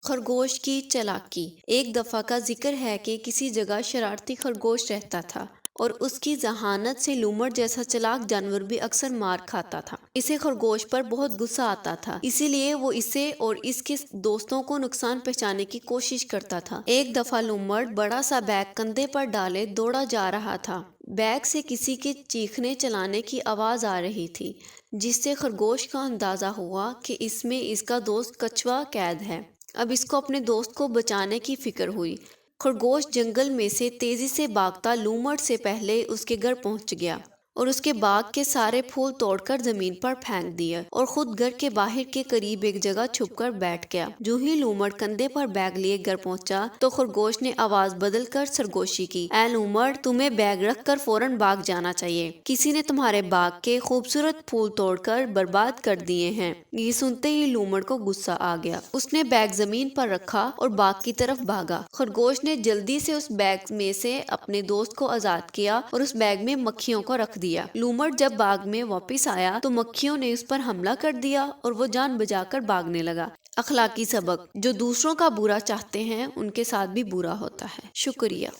خرگوش کی چالاکی۔ ایک دفعہ کا ذکر ہے کہ کسی جگہ شرارتی خرگوش رہتا تھا اور اس کی ذہانت سے لومڑ جیسا چلاک جانور بھی اکثر مار کھاتا تھا۔ اسے خرگوش پر بہت غصہ آتا تھا، اسی لیے وہ اسے اور اس کے دوستوں کو نقصان پہنچانے کی کوشش کرتا تھا۔ ایک دفعہ لومڑ بڑا سا بیگ کندھے پر ڈالے دوڑا جا رہا تھا۔ بیگ سے کسی کے چیخنے چلانے کی آواز آ رہی تھی، جس سے خرگوش کا اندازہ ہوا کہ اس میں اس کا دوست کچھوا قید ہے۔ اب اس کو اپنے دوست کو بچانے کی فکر ہوئی۔ خرگوش جنگل میں سے تیزی سے بھاگتا لومڑ سے پہلے اس کے گھر پہنچ گیا اور اس کے باغ کے سارے پھول توڑ کر زمین پر پھینک دیے اور خود گھر کے باہر کے قریب ایک جگہ چھپ کر بیٹھ گیا۔ جو ہی لومڑ کندھے پر بیگ لیے گھر پہنچا تو خرگوش نے آواز بدل کر سرگوشی کی، اے لومڑ، تمہیں بیگ رکھ کر فوراً بھاگ جانا چاہیے، کسی نے تمہارے باغ کے خوبصورت پھول توڑ کر برباد کر دیے ہیں۔ یہ سنتے ہی لومڑ کو غصہ آ گیا۔ اس نے بیگ زمین پر رکھا اور باغ کی طرف بھاگا۔ خرگوش نے جلدی سے اس بیگ میں سے اپنے دوست کو آزاد کیا اور اس بیگ میں مکھیوں کو رکھ دیا۔ لومڑ جب باغ میں واپس آیا تو مکھیوں نے اس پر حملہ کر دیا اور وہ جان بچا کر بھاگنے لگا۔ اخلاقی سبق: جو دوسروں کا برا چاہتے ہیں ان کے ساتھ بھی برا ہوتا ہے۔ شکریہ۔